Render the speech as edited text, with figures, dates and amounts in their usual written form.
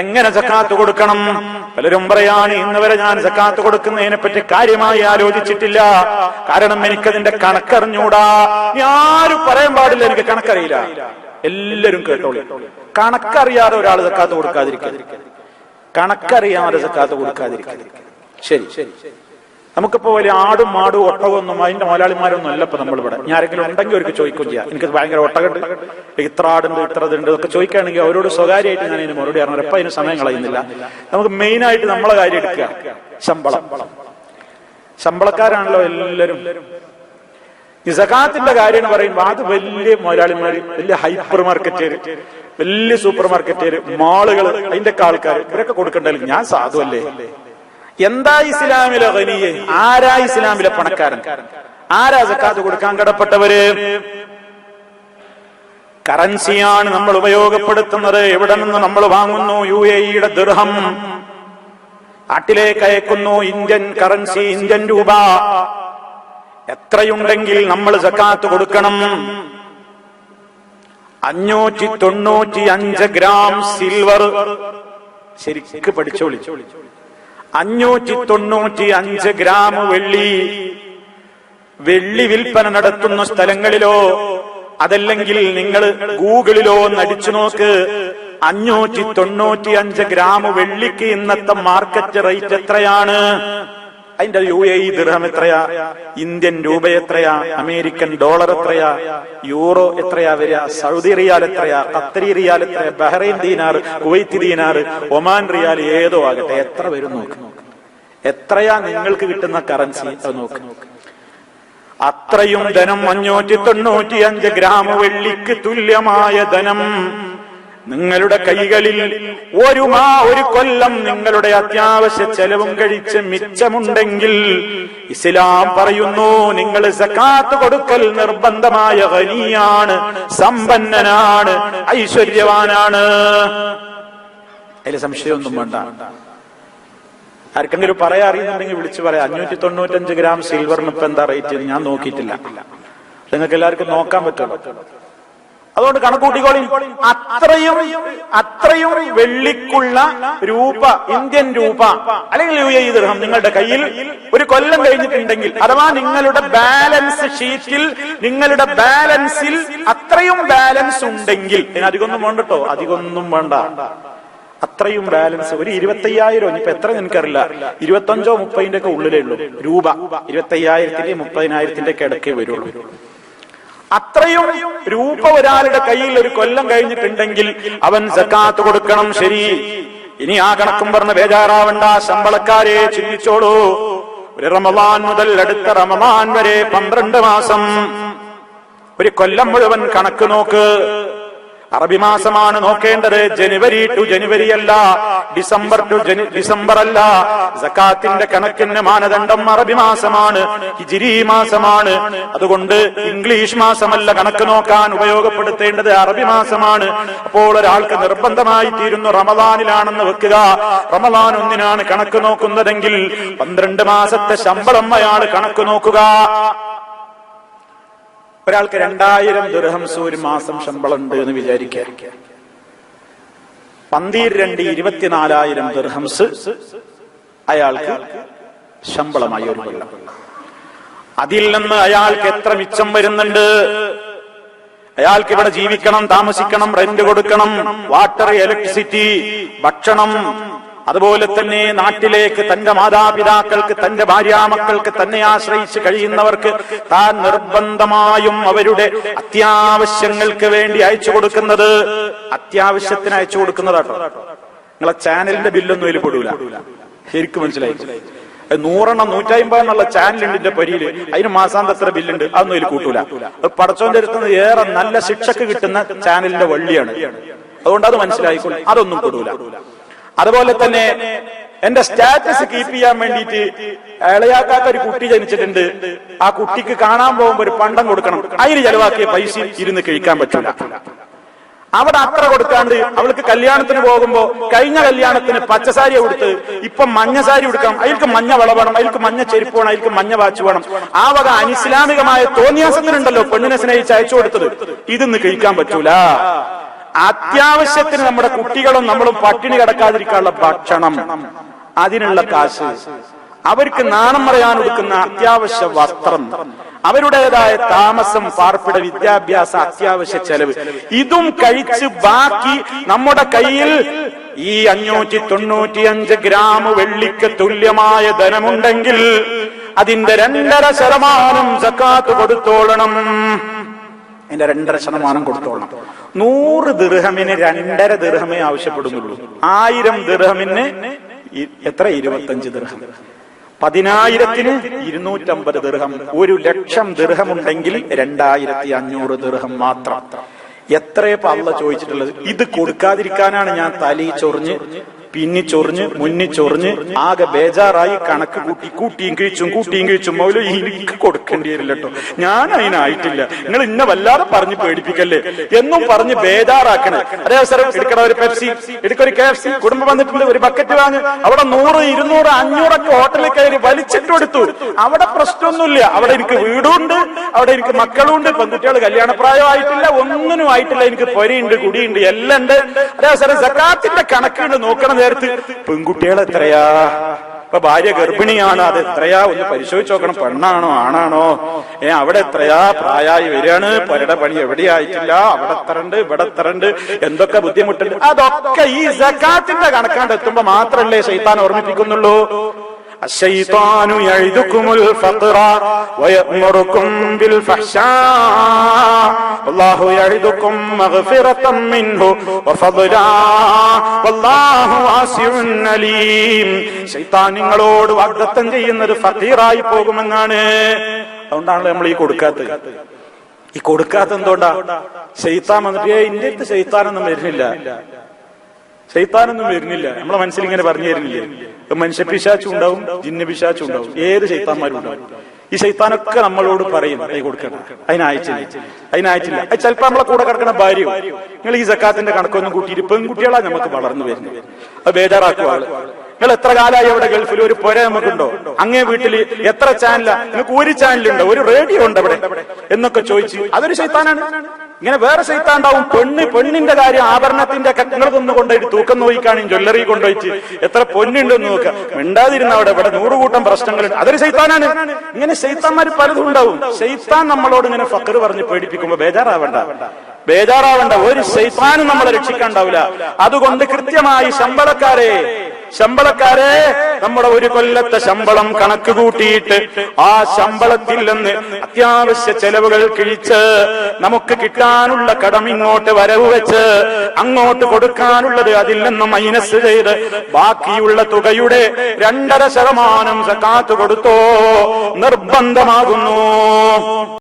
എങ്ങനെ സക്കാത്ത് കൊടുക്കണം? പലരും പറയാണ്, ഇന്ന് വരെ ഞാൻ സക്കാത്ത് കൊടുക്കുന്നതിനെ പറ്റി കാര്യമായി ആലോചിച്ചിട്ടില്ല, കാരണം എനിക്കതിന്റെ കണക്കറിഞ്ഞൂടാ. ആരും പറയാൻ പാടില്ല എനിക്ക് കണക്കറിയില്ല. എല്ലാരും കേട്ടോളൂ, കണക്കറിയാതെ ഒരാൾ സക്കാത്ത് കൊടുക്കാതിരിക്കുക, കണക്കറിയാതെ സക്കാത്ത് കൊടുക്കാതിരിക്കുക. ശരി, നമുക്കിപ്പോ വലിയ ആടും മാടും ഒട്ടകമൊന്നും അതിന്റെ മുതലാളിമാരൊന്നും അല്ല ഇപ്പൊ നമ്മളിവിടെ. ഞാൻ ആരെങ്കിലും ഉണ്ടെങ്കിൽ അവർക്ക് ചോദിക്കുകയും ചെയ്യാം, എനിക്ക് ഭയങ്കര ഒട്ടകണ്ട്, ഇത്ര ആടുണ്ട്, ഇത്ര ഇതുണ്ട് ഒക്കെ ചോദിക്കുകയാണെങ്കിൽ അവരോട് സ്വകാര്യമായിട്ട് ഞാൻ ഇതിന് മറുപടി അറിഞ്ഞു. എപ്പം അതിന് സമയം കളയുന്നില്ല. നമുക്ക് മെയിൻ ആയിട്ട് നമ്മളെ കാര്യം എടുക്കുക. ശമ്പളക്കാരാണല്ലോ എല്ലാവരും. ഈ സകാത്തിന്റെ കാര്യം എന്ന് പറയുമ്പോൾ അത് വലിയ മുതലാളിമാര്, വലിയ ഹൈപ്പർ മാർക്കറ്റുകാര്, വലിയ സൂപ്പർ മാർക്കറ്റുകാര്, മാളുകൾ, അതിന്റെ ഒക്കെ ആൾക്കാർ, ഇവരൊക്കെ കൊടുക്കണ്ടല്ലോ. ഞാൻ സാധുവല്ലേ? എന്താ ഇസ്ലാമിലെ ഖനിയെ? ആരാ ഇസ്ലാമിലെ പണക്കാരൻ? ആരാ സക്കാത്ത് കൊടുക്കാൻ കടപ്പെട്ടവര്? കറൻസിയാണ് നമ്മൾ ഉപയോഗപ്പെടുത്തുന്നത്. എവിടെ നിന്ന് നമ്മൾ വാങ്ങുന്നു? UAE ദിർഹം നാട്ടിലേക്ക് അയക്കുന്നു. ഇന്ത്യൻ കറൻസി, ഇന്ത്യൻ രൂപ. എത്രയുണ്ടെങ്കിൽ നമ്മൾ സക്കാത്ത് കൊടുക്കണം? 595 ഗ്രാം സിൽവർ. ശരിക്ക് പഠിച്ചോളി. 595 ഗ്രാം വെള്ളി വിൽപ്പന നടത്തുന്ന സ്ഥലങ്ങളിലോ അതല്ലെങ്കിൽ നിങ്ങൾ ഗൂഗിളിലോ നടിച്ചു നോക്ക്. 595 ഗ്രാം വെള്ളിക്ക് ഇന്നത്തെ മാർക്കറ്റ് റേറ്റ് എത്രയാണ്? അതിന്റെ UAE ദിർഹം എത്രയാ? ഇന്ത്യൻ രൂപ എത്രയാ? അമേരിക്കൻ ഡോളർ എത്രയാ? യൂറോ എത്രയാ വരിക? സൗദി റിയാൽ എത്രയാ? ഖത്തറി റിയാൽ എത്രയാ? ബഹ്റൈൻ ദീനാർ, കുവൈറ്റ് ദീനാർ, ഒമാൻ റിയാൽ, ഏതോ ആകട്ടെ, എത്ര വരും നോക്ക്. എത്രയാ നിങ്ങൾക്ക് കിട്ടുന്ന കറൻസി അത് നോക്ക്. അത്രയും ധനം, 595 ഗ്രാം വെള്ളിക്ക് തുല്യമായ ധനം നിങ്ങളുടെ കൈകളിൽ ഒരു കൊല്ലം നിങ്ങളുടെ അത്യാവശ്യ ചെലവും കഴിച്ച് മിച്ചമുണ്ടെങ്കിൽ ഇസ്ലാം പറയുന്നു നിങ്ങൾ സക്കാത്ത് കൊടുക്കൽ നിർബന്ധമായ ഖനിയാണ്, സമ്പന്നനാണ്, ഐശ്വര്യവാനാണ്. അതിൽ സംശയമൊന്നും വേണ്ട. ആർക്കെങ്കിലും പറയാൻ അറിയുന്നുണ്ടെങ്കിൽ വിളിച്ചു പറയാം. 595 ഗ്രാം സിൽവറിന് ഇപ്പൊ എന്താ റേറ്റ്? ഞാൻ നോക്കിയിട്ടില്ല. നിങ്ങൾക്ക് എല്ലാവർക്കും നോക്കാൻ പറ്റും. അതുകൊണ്ട് കണക്കൂട്ടിക്കോളി. അത്രയും വെള്ളിക്കുള്ള രൂപ, ഇന്ത്യൻ രൂപ അല്ലെങ്കിൽ UAE ദിർഹം നിങ്ങളുടെ കയ്യിൽ ഒരു കൊല്ലം കഴിഞ്ഞിട്ടുണ്ടെങ്കിൽ, അഥവാ നിങ്ങളുടെ ബാലൻസ് ഷീറ്റിൽ, നിങ്ങളുടെ ബാലൻസിൽ അത്രയും ബാലൻസ് ഉണ്ടെങ്കിൽ, അധികമൊന്നും വേണ്ട കേട്ടോ, അധികമൊന്നും വേണ്ട. അത്രയും ബാലൻസ്, ഒരു 25,000, ഇനിയിപ്പോ എത്ര എനിക്കറിയില്ല, 25 30 ഒക്കെ ഉള്ളിലേ ഉള്ളൂ രൂപ. 25,000 30,000 ഒക്കെ ഇടയ്ക്കേ വരുള്ളൂ. അത്രയും രൂപ ഒരാളുടെ കയ്യിൽ ഒരു കൊല്ലം കഴിഞ്ഞിട്ടുണ്ടെങ്കിൽ അവൻ സക്കാത്ത് കൊടുക്കണം. ശരി, ഇനി ആ കണക്കും പറഞ്ഞ് ബേജാറാവണ്ട. ശമ്പളക്കാരെ ചിന്തിച്ചോളൂ. ഒരു റമദാൻ മുതൽ അടുത്ത റമദാൻ വരെ 12 മാസം, ഒരു കൊല്ലം മുഴുവൻ കണക്ക് നോക്ക്. അറബി മാസമാണ് നോക്കേണ്ടത്. ജനുവരി ടു ജനുവരി അല്ല, ഡിസംബർ ടു ഡിസംബർ അല്ല. സക്കാത്തിന്റെ കണക്കിന് മാനദണ്ഡം അറബി മാസമാണ്, ഹിജ്രി മാസമാണ്. അതുകൊണ്ട് ഇംഗ്ലീഷ് മാസമല്ല കണക്ക് നോക്കാൻ ഉപയോഗപ്പെടുത്തേണ്ടത്, അറബി മാസമാണ്. അപ്പോൾ ഒരാൾക്ക് നിർബന്ധമായി തീരുന്നു റമദാനിലാണെന്ന് വെക്കുക. റമദാൻ 1 കണക്ക് നോക്കുന്നതെങ്കിൽ 12 മാസത്തെ ശമ്പളം അയാൾ കണക്ക് നോക്കുക. ഒരാൾക്ക് 2000 ദിർഹംസ് ഒരു മാസം ശമ്പളം ഉണ്ട് എന്ന് വിചാരിക്കുക. 24,000 ദിർഹംസ് അയാൾക്ക് ശമ്പളമായി ഒരു കൊല്ലം. അതിൽ നിന്ന് അയാൾക്ക് എത്ര മിച്ചം വരുന്നുണ്ട്? അയാൾക്ക് ഇവിടെ ജീവിക്കണം, താമസിക്കണം, റെന്റ് കൊടുക്കണം, വാട്ടർ, ഇലക്ട്രിസിറ്റി, ഭക്ഷണം, അതുപോലെ തന്നെ നാട്ടിലേക്ക് തന്റെ മാതാപിതാക്കൾക്ക്, തന്റെ ഭാര്യാമക്കൾക്ക് തന്നെ ആശ്രയിച്ച് കഴിയുന്നവർക്ക് താൻ നിർബന്ധമായും അവരുടെ അത്യാവശ്യങ്ങൾക്ക് വേണ്ടി അയച്ചു കൊടുക്കുന്നത്, അത്യാവശ്യത്തിന് അയച്ചു കൊടുക്കുന്നതാട്ടോ. നിങ്ങളെ ചാനലിന്റെ ബില്ലൊന്നും അതിൽ പെടൂല. ശരിക്കും മനസ്സിലായി? 100 150 എന്നുള്ള ചാനലുണ്ട് എന്റെ പരിയില്, അതിന് മാസാന്തത്ര ബില്ലുണ്ട്, അതൊന്നും അതിൽ കൂട്ടൂല. പടച്ചോന്റെ അടുത്തുനിന്ന് ഏറെ നല്ല ശിക്ഷക്ക് കിട്ടുന്ന ചാനലിന്റെ വള്ളിയാണ്. അതുകൊണ്ട് അത് മനസ്സിലായിക്കോളൂ, അതൊന്നും പെടൂല. അതുപോലെ തന്നെ എന്റെ സ്റ്റാറ്റസ് കീപ്പ് ചെയ്യാൻ വേണ്ടിയിട്ട് ഇളയാക്കാത്ത ഒരു കുട്ടി ജനിച്ചിട്ടുണ്ട്. ആ കുട്ടിക്ക് കാണാൻ പോകുമ്പോ ഒരു പണ്ടം കൊടുക്കണം. അതിന് ചെലവാക്കിയ പൈസ ഇരുന്ന് കഴിക്കാൻ പറ്റില്ല. അവിടെ അത്ര കൊടുക്കാണ്ട് അവൾക്ക് കല്യാണത്തിന് പോകുമ്പോ കഴിഞ്ഞ കല്യാണത്തിന് പച്ചസാരി കൊടുത്ത് ഇപ്പൊ മഞ്ഞസാരി കൊടുക്കണം. അതിൽക്ക് മഞ്ഞ വള വേണം, അതിൽക്ക് മഞ്ഞ ചെരുപ്പ് വേണം, അതിൽക്ക് മഞ്ഞ വാച്ച് വേണം. ആ വക അനിസ്ലാമികമായ തോന്നിയാസത്തിനുണ്ടല്ലോ പെണ്ണിനെ സ്നേഹിച്ച് അയച്ചു കൊടുത്തത്. ഇതൊന്ന് കഴിക്കാൻ പറ്റൂല. അത്യാവശ്യത്തിന് നമ്മുടെ കുട്ടികളും നമ്മളും പട്ടിണി കിടക്കാതിരിക്കാനുള്ള ഭക്ഷണം, അതിനുള്ള കാശ്, അവർക്ക് നാണം പറയാൻ കൊടുക്കുന്ന അത്യാവശ്യ വസ്ത്രം, അവരുടേതായ താമസം, പാർപ്പിട, വിദ്യാഭ്യാസ അത്യാവശ്യ ചെലവ്, ഇതും കഴിച്ച് ബാക്കി നമ്മുടെ കയ്യിൽ ഈ 595 ഗ്രാം വെള്ളിക്ക് തുല്യമായ ധനമുണ്ടെങ്കിൽ അതിന്റെ 2.5% സക്കാത്ത് കൊടുത്തോളണം. അതിന്റെ 2.5% കൊടുത്തോളണം. 100 ദിർഹമിന് 2.5 ദിർഹമേ ആവശ്യപ്പെടുന്നുള്ളൂ. 1000 ദിർഹമിന് എത്ര? 25 ദിർഹം. 10,000-ന് 250 ദിർഹം. 1,00,000 ദിർഹം ഉണ്ടെങ്കിൽ 2,500 ദിർഹം മാത്രം. എത്രയപ്പോ അള്ളാഹ് ചോദിച്ചിട്ടുള്ളത്? ഇത് കൊടുക്കാതിരിക്കാനാണ് ഞാൻ തലി ചൊറിഞ്ഞ്, പിന്നി ചൊറിഞ്ഞ്, മുന്നി ചൊറിഞ്ഞ് ആകെ ബേജാറായി കണക്ക് കൂട്ടിയും കിഴിച്ചും മൗലു എനിക്ക് കൊടുക്കേണ്ടി വരില്ല കേട്ടോ, ഞാൻ അതിനായിട്ടില്ല, നിങ്ങൾ ഇന്ന വല്ലാതെ പറഞ്ഞ് പേടിപ്പിക്കല്ലേ എന്നും പറഞ്ഞ് ബേജാറാക്കണേ. അതേ അവസരം എടുക്കണ ഒരു പെപ്സി, എടുക്കൊരു KFC, കുടുംബം വന്നിട്ടുണ്ട്, ഒരു ബക്കറ്റ് വാങ്ങ്, അവിടെ 100, 200, 500 ഹോട്ടലിൽ കയറി വലിച്ചിട്ട് കൊടുത്തു. അവിടെ പ്രശ്നമൊന്നുമില്ല, അവിടെ എനിക്ക് വീടുണ്ട്, അവിടെ എനിക്ക് മക്കളുണ്ട്, പെൺകുട്ടികൾ കല്യാണപ്രായമായിട്ടില്ല, ഒന്നിനും ആയിട്ടില്ല, എനിക്ക് പൊരയുണ്ട്, കുടിയുണ്ട്, എല്ലാം ഉണ്ട്. അതേ അവസരം സക്കാത്തിന്റെ കണക്കുണ്ട് നോക്കണം. നേരത്ത് പെൺകുട്ടികൾ എത്രയാ? ഇപ്പൊ ഭാര്യ ഗർഭിണിയാണ്, അത് എത്രയാ ഒന്ന് പരിശോധിച്ച് നോക്കണം, പെണ്ണാണോ ആണാണോ, അവിടെ എത്രയാ പ്രായമായി വരികയാണ്, പരയുടെ പണി എവിടെയായിട്ടില്ല, അവിടെ എത്രണ്ട്, ഇവിടെ എത്രണ്ട്, എന്തൊക്കെ ബുദ്ധിമുട്ടുണ്ട്, അതൊക്കെ ഈ സക്കാത്തിന്റെ കണക്കാണ്ട് എത്തുമ്പോ മാത്രല്ലേ ശൈത്താൻ ഓർമ്മിപ്പിക്കുന്നുള്ളൂ. الشيطان يعدكم الفقر ويأمركم بالفحشاء والله يعدكم مغفرة منه وفضلا والله واسع عليم. ശൈത്താൻ നിങ്ങളോട് വാഗ്ദത്തം ചെയ്യുന്നത് ഫഖീറായി പോകുമെന്നാണ്. അതുകൊണ്ടാണല്ലോ നമ്മൾ ഈ കൊടുക്കാത്തത്. എന്തുകൊണ്ടാ? ശൈത്താൻ വന്നിട്ട് ഇന്റെ അടുത്ത് ശൈത്താനൊന്നും വരുന്നില്ല, നമ്മളെ മനസ്സിൽ ഇങ്ങനെ പറഞ്ഞു തരുന്നില്ലേ? മനുഷ്യ പിശാച്ചും ഉണ്ടാവും, ജിന്ന പിശാച്ചും ഉണ്ടാവും, ഏത് ശൈത്താന്മാരും ഉണ്ടാവും. ഈ ശൈത്താനൊക്കെ നമ്മളോട് പറയും കൊടുക്കണം, അതിനായിട്ടില്ല. ചിലപ്പോ നമ്മളെ കൂടെ കിടക്കുന്ന ഭാര്യ, നിങ്ങൾ ഈ സക്കാത്തിന്റെ കണക്കൊന്നും കൂട്ടിയിട്ട് പെൺകുട്ടികളാ നമുക്ക് വളർന്നു വരുന്നത്, അത് ബേജാറാക്കുക. നിങ്ങൾ എത്ര കാലമായി അവിടെ ഗൾഫിൽ? ഒരു പുര നമുക്കുണ്ടോ? അങ്ങേ വീട്ടിൽ എത്ര ചാനലാ? നിങ്ങൾക്ക് ഒരു ചാനലുണ്ടോ? ഒരു റേഡിയോ ഉണ്ട് അവിടെ എന്നൊക്കെ ചോദിച്ച് അതൊരു ശൈത്താനാണ്. ഇങ്ങനെ വേറെ ശൈത്താൻ ഉണ്ടാവും. പെണ്ണിന്റെ കാര്യം, ആഭരണത്തിന്റെ കട്ടങ്ങളൊന്നും കൊണ്ടുപോയിട്ട് തൂക്കം നോക്കിക്കാണും, ജ്വല്ലറി കൊണ്ടുപോയിട്ട് എത്ര പൊന്നുണ്ടെന്ന് നോക്കുക, മിണ്ടാതിരുന്ന അവിടെ 100 കൂട്ടം പ്രശ്നങ്ങളുണ്ട്, അതൊരു ശൈത്താനാണ്. ഇങ്ങനെ ശൈത്താന്മാര് പലതും ഉണ്ടാവും. ശൈത്താൻ നമ്മളോട് ഇങ്ങനെ ഫഖർ പറഞ്ഞ് പേടിപ്പിക്കുമ്പോ ബേജാറാവണ്ട. ഒരു ശൈത്താനും നമ്മളെ രക്ഷിക്കാണ്ടാവില്ല. അതുകൊണ്ട് കൃത്യമായി ശമ്പളക്കാരെ നമ്മുടെ ഒരു കൊല്ലത്തെ ശമ്പളം കണക്ക് കൂട്ടിയിട്ട് ആ ശമ്പളത്തിൽ നിന്ന് അത്യാവശ്യ ചെലവുകൾ കിഴിച്ച് നമുക്ക് കിട്ടാനുള്ള കടം ഇങ്ങോട്ട് വരവ് വെച്ച് അങ്ങോട്ട് കൊടുക്കാനുള്ളത് അതിൽ നിന്ന് മൈനസ് ചെയ്ത് ബാക്കിയുള്ള തുകയുടെ 2.5% സക്കാത്ത് കൊടുത്തോ നിർബന്ധമാകുന്നു.